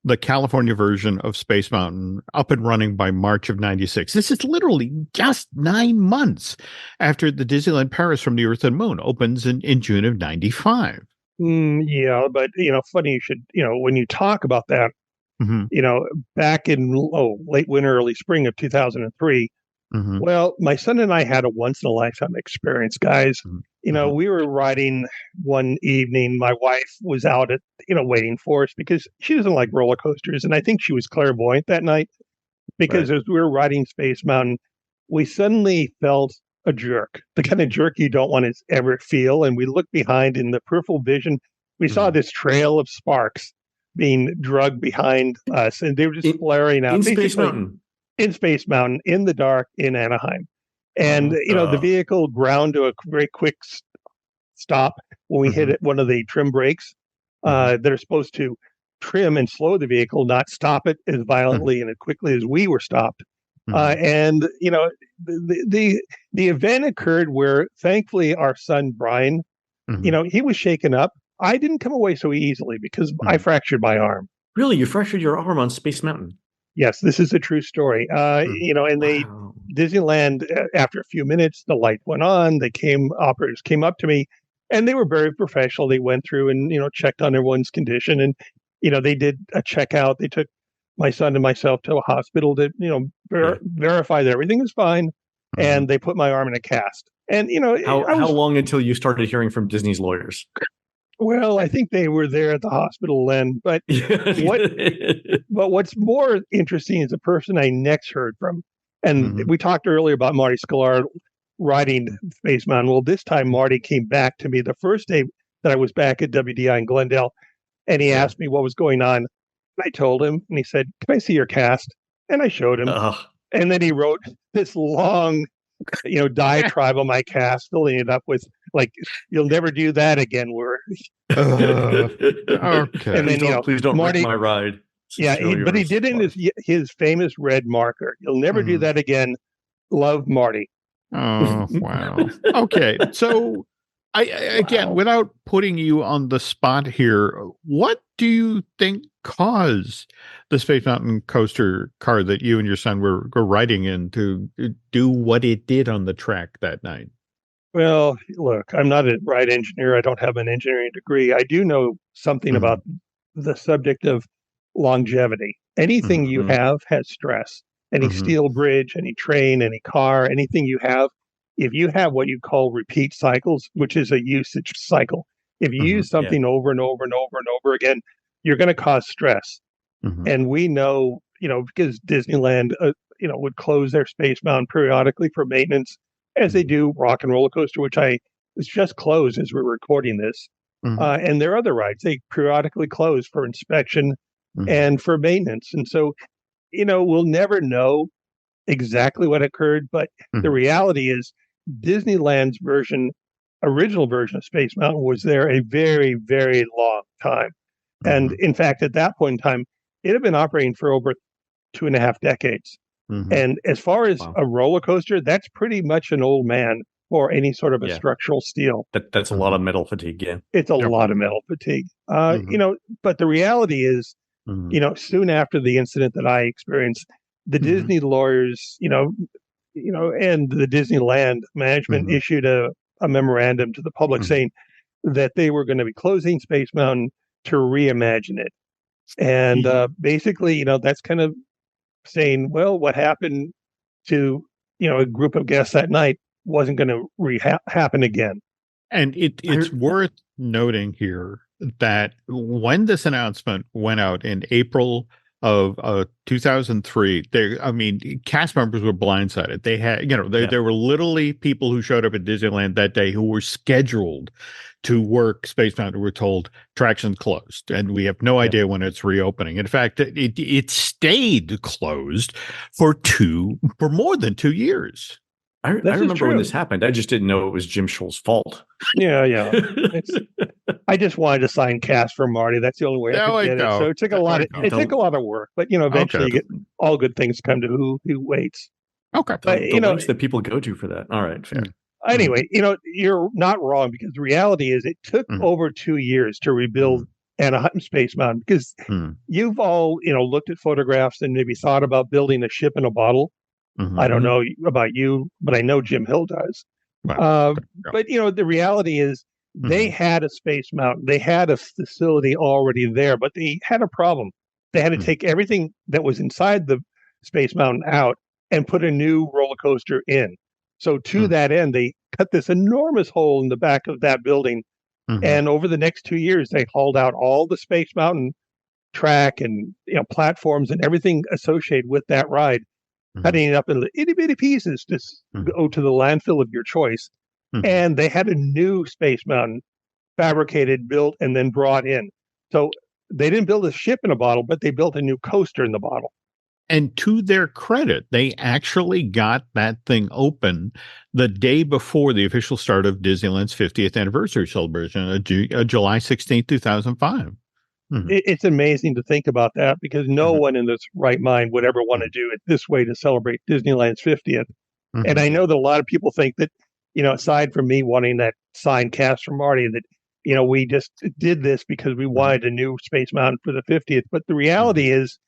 the California version of Space Mountain up and running by March of 96. This is literally just 9 months after the Disneyland Paris From the Earth and Moon opens in June of 95. Yeah, but, funny you should, when you talk about that, back in late winter, early spring of 2003, well, my son and I had a once-in-a-lifetime experience, guys. We were riding one evening. My wife was out at, waiting for us because she doesn't like roller coasters. And I think she was clairvoyant that night because as we were riding Space Mountain, we suddenly felt a jerk, the kind of jerk you don't want to ever feel. And we looked behind in the peripheral vision. We saw this trail of sparks being dragged behind us, and they were just flaring out. In Space Mountain. In Space Mountain, in the dark, in Anaheim. And, the vehicle ground to a very quick stop when we hit one of the trim brakes that are supposed to trim and slow the vehicle, not stop it as violently and as quickly as we were stopped. And, the event occurred where, thankfully, our son, Brian, he was shaken up. I didn't come away so easily because I fractured my arm. Really? You fractured your arm on Space Mountain? Yes, this is a true story. And Disneyland, after a few minutes, the light went on. Operators came up to me, and they were very professional. They went through and, checked on everyone's condition. And, they did a checkout. They took my son and myself to a hospital to, verify that everything was fine. And they put my arm in a cast. And, how long until you started hearing from Disney's lawyers? Well, I think they were there at the hospital, Len. But what's more interesting is the person I next heard from. And we talked earlier about Marty Sklar riding Space Mountain. Well, this time Marty came back to me the first day that I was back at WDI in Glendale. And he asked me what was going on. And I told him, and he said, "Can I see your cast?" And I showed him. And then he wrote this long diatribe on my cast, filling it up with "You'll never do that again." Okay. And then please don't Marty, wreck my ride. But he did it in his famous red marker. "You'll never do that again. Love, Marty." Oh, wow. Okay. So Again, without putting you on the spot here, what do you think caused the Space Mountain coaster car that you and your son were riding in to do what it did on the track that night? Well, look, I'm not a ride engineer. I don't have an engineering degree. I do know something about the subject of longevity. Anything you have has stress. Any steel bridge, any train, any car, anything you have, if you have what you call repeat cycles, which is a usage cycle, if you use something over and over and over and over again, you're going to cause stress. And we know, because Disneyland, would close their Space Mountain periodically for maintenance, as they do Rock and Roller Coaster, which was just closed as we're recording this. And their other rides, they periodically close for inspection and for maintenance. And so, we'll never know exactly what occurred, but the reality is Disneyland's original version of Space Mountain was there a very, very long time. And in fact, at that point in time, it had been operating for over 2.5 decades. And as far as a roller coaster, that's pretty much an old man for any sort of a structural steel. That's a lot of metal fatigue. Yeah. It's a lot of metal fatigue. But the reality is, soon after the incident that I experienced, the Disney lawyers, and the Disneyland management issued a memorandum to the public saying that they were going to be closing Space Mountain to reimagine it. And basically, that's kind of saying, well, what happened to, a group of guests that night wasn't going to happen again. And it's worth noting here that when this announcement went out in April of 2003, cast members were blindsided. They had, there were literally people who showed up at Disneyland that day who were scheduled to work Space Mountain, were told attractions closed, and we have no idea when it's reopening. In fact, it stayed closed for more than 2 years. I remember when this happened. I just didn't know it was Jim Shull's fault. Yeah. I just wanted to sign cast for Marty. That's the only way I could get it. So it took a lot of work, but eventually all good things come to who waits. Okay. But the lengths that people go to for that. All right, fair. Anyway, you're not wrong, because the reality is it took over 2 years to rebuild Anaheim Space Mountain, because you've all, looked at photographs and maybe thought about building a ship in a bottle. I don't know about you, but I know Jim Hill does. But, the reality is they had a Space Mountain. They had a facility already there, but they had a problem. They had to take everything that was inside the Space Mountain out and put a new roller coaster in. So to that end, they cut this enormous hole in the back of that building. And over the next 2 years, they hauled out all the Space Mountain track and platforms and everything associated with that ride, cutting it up into itty bitty pieces to go to the landfill of your choice. And they had a new Space Mountain fabricated, built, and then brought in. So they didn't build a ship in a bottle, but they built a new coaster in the bottle. And to their credit, they actually got that thing open the day before the official start of Disneyland's 50th anniversary celebration, July 16th, 2005. It's amazing to think about that, because no one in this right mind would ever want to do it this way to celebrate Disneyland's 50th. And I know that a lot of people think that, aside from me wanting that signed cast from Marty, that, we just did this because we wanted a new Space Mountain for the 50th. But the reality is,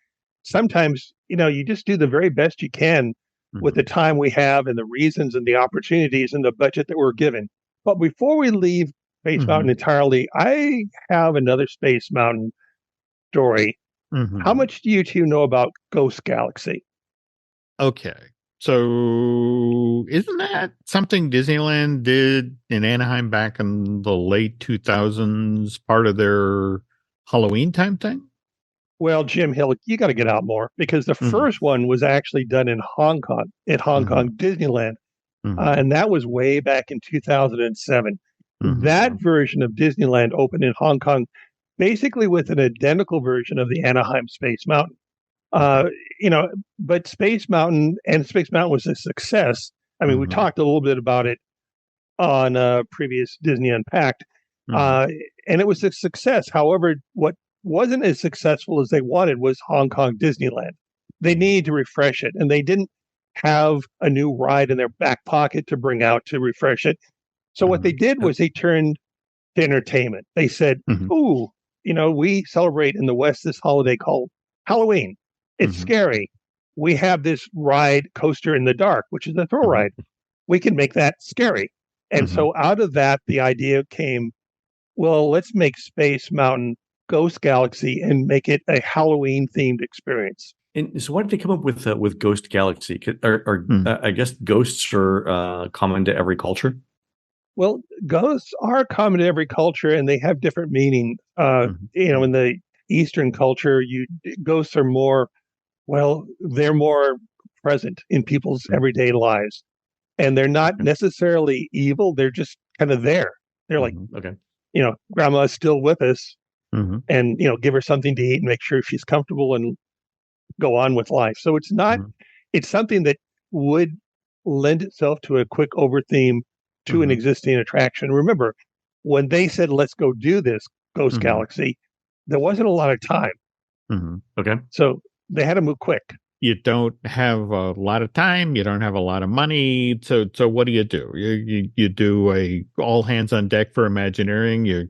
sometimes, you just do the very best you can with the time we have and the reasons and the opportunities and the budget that we're given. But before we leave Space Mountain entirely, I have another Space Mountain story. How much do you two know about Ghost Galaxy? Okay. So isn't that something Disneyland did in Anaheim back in the late 2000s, part of their Halloween time thing? Well, Jim Hill, you got to get out more, because the first one was actually done in Hong Kong, at Hong Kong Disneyland. And that was way back in 2007. That version of Disneyland opened in Hong Kong, basically with an identical version of the Anaheim Space Mountain. But Space Mountain was a success. I mean, we talked a little bit about it on previous Disney Unpacked, and it was a success. However, what wasn't as successful as they wanted was Hong Kong Disneyland. They needed to refresh it, and they didn't have a new ride in their back pocket to bring out to refresh it. So what they did was they turned to entertainment. They said, ooh, we celebrate in the West this holiday called Halloween. It's scary. We have this ride coaster in the dark, which is a thrill ride. We can make that scary. And so out of that, the idea came, well, let's make Space Mountain Ghost Galaxy and make it a Halloween themed experience. And so why did they come up with Ghost Galaxy? I guess ghosts are common to every culture. Well, ghosts are common to every culture, and they have different meaning. In the Eastern culture, ghosts are more, they're more present in people's everyday lives. And they're not necessarily evil. They're just kind of there. They're like, grandma's still with us and, give her something to eat and make sure she's comfortable and go on with life. So it's not, it's something that would lend itself to a quick over theme to an existing attraction. Remember, when they said, let's go do this Ghost Galaxy, there wasn't a lot of time. Okay. So they had to move quick. You don't have a lot of time. You don't have a lot of money. So what do? You do a all hands on deck for Imagineering.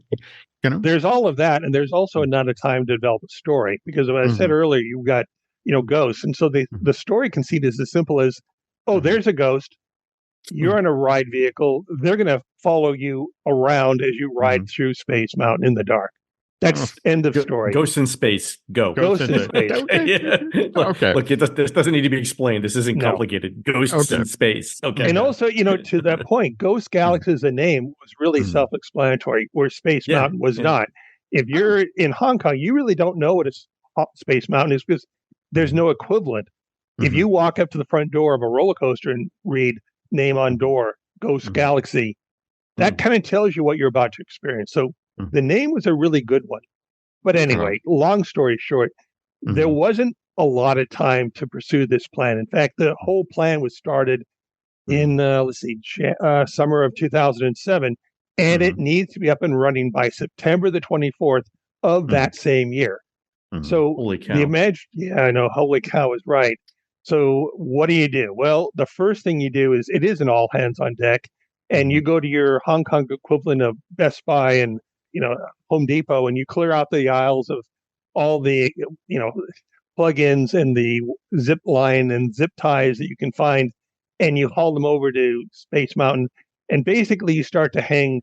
There's all of that, and there's also not a time to develop a story because, as I said earlier, you've got ghosts, and so the story conceit is as simple as, there's a ghost. You're in a ride vehicle. They're going to follow you around as you ride through Space Mountain in the dark. That's end of story. Ghosts in space. Go. Ghosts in space. Okay. Look, this doesn't need to be explained. This isn't complicated. Ghosts in space. Okay. And also, to that point, Ghost Galaxy as a name was really self-explanatory, where Space Mountain was not. If you're in Hong Kong, you really don't know what a Space Mountain is because there's no equivalent. If you walk up to the front door of a roller coaster and read name on door, Ghost Galaxy, that kind of tells you what you're about to experience. So the name was a really good one. But anyway, long story short, there wasn't a lot of time to pursue this plan. In fact, the whole plan was started in, summer of 2007, and it needs to be up and running by September the 24th of that same year. So holy cow. I know, holy cow is right. So what do you do? Well, the first thing you do is it is an all hands on deck, and you go to your Hong Kong equivalent of Best Buy and Home Depot, and you clear out the aisles of all the plugins and the zip line and zip ties that you can find, and you haul them over to Space Mountain, and basically you start to hang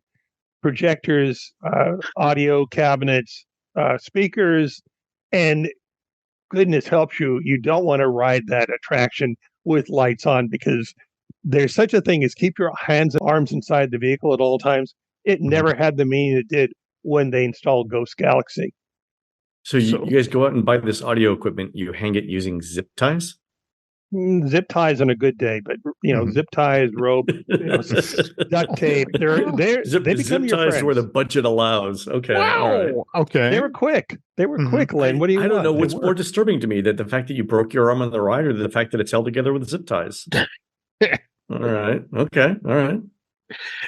projectors, audio cabinets, speakers, and goodness helps you don't want to ride that attraction with lights on because there's such a thing as keep your hands and arms inside the vehicle at all times. It never had the meaning it did when they installed Ghost Galaxy. So you guys go out and buy this audio equipment. You hang it using zip ties? Zip ties on a good day, but zip ties, rope, duct tape. They become your friends. Where the budget allows. Okay. Wow. All right. Okay. They were quick. Quick, Len. What do you want? I don't know what's more disturbing to me, that the fact that you broke your arm on the ride or the fact that it's held together with zip ties. All right. Okay. All right.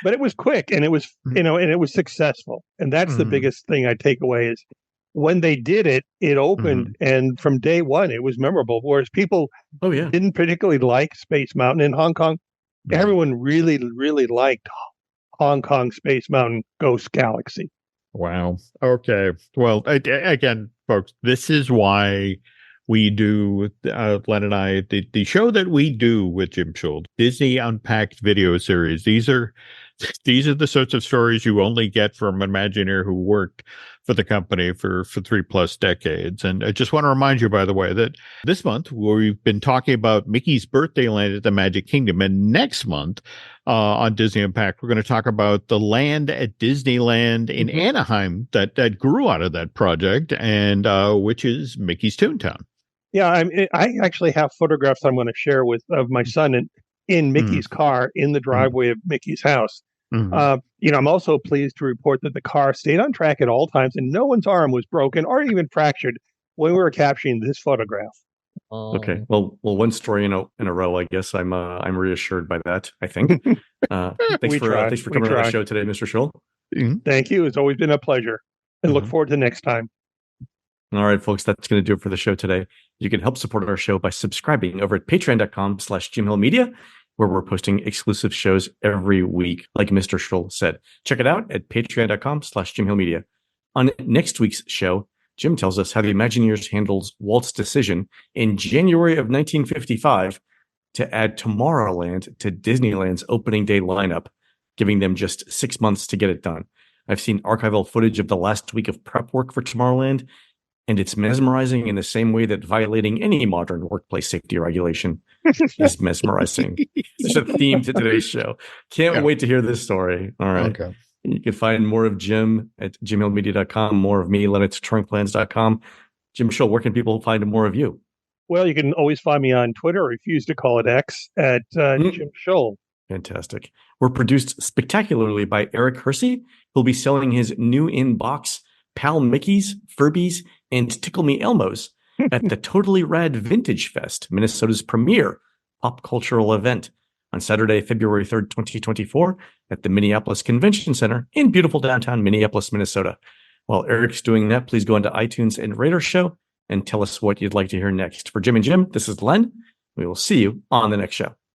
But it was quick and it was, and it was successful. And that's the biggest thing I take away is when they did it, it opened and from day one, it was memorable. Whereas people didn't particularly like Space Mountain in Hong Kong. Everyone really, really liked Hong Kong Space Mountain Ghost Galaxy. Wow. Okay. Well, again, folks, this is why we do, Len and I, the show that we do with Jim Shull, Disney Unpacked video series. These are the sorts of stories you only get from an Imagineer who worked for the company for 3+ decades. And I just want to remind you, by the way, that this month we've been talking about Mickey's Birthday Land at the Magic Kingdom. And next month on Disney Unpacked, we're going to talk about the land at Disneyland in Anaheim that grew out of that project, and which is Mickey's Toontown. Yeah, I actually have photographs I'm going to share of my son in Mickey's car in the driveway of Mickey's house. I'm also pleased to report that the car stayed on track at all times and no one's arm was broken or even fractured when we were capturing this photograph. Okay. Well, one story in a row. I guess I'm reassured by that. I think. Thanks for coming on the show today, Mr. Shull. Thank you. It's always been a pleasure, and look forward to next time. All right, folks, that's going to do it for the show today. You can help support our show by subscribing over at patreon.com/JimHillMedia. where we're posting exclusive shows every week, like Mr. Shull said. Check it out at patreon.com/JimHillMedia. On next week's show, Jim tells us how the Imagineers handles Walt's decision in January of 1955 to add Tomorrowland to Disneyland's opening day lineup, giving them just 6 months to get it done. I've seen archival footage of the last week of prep work for Tomorrowland, and it's mesmerizing in the same way that violating any modern workplace safety regulation is mesmerizing. Such a theme to today's show. Can't wait to hear this story. All right. Okay. You can find more of Jim at jimhillmedia.com, more of me, Len at touringplans.com. Jim Shull, where can people find more of you? Well, you can always find me on Twitter, refuse to call it X, at Jim Shull. Fantastic. We're produced spectacularly by Eric Hersey, who'll be selling his new in-box Pal Mickeys, Furbies, and Tickle Me Elmos at the Totally Rad Vintage Fest, Minnesota's premier pop cultural event, on Saturday, February 3rd, 2024, at the Minneapolis Convention Center in beautiful downtown Minneapolis, Minnesota. While Eric's doing that, please go into iTunes and rate our show and tell us what you'd like to hear next. For Jim and Jim, this is Len. We will see you on the next show.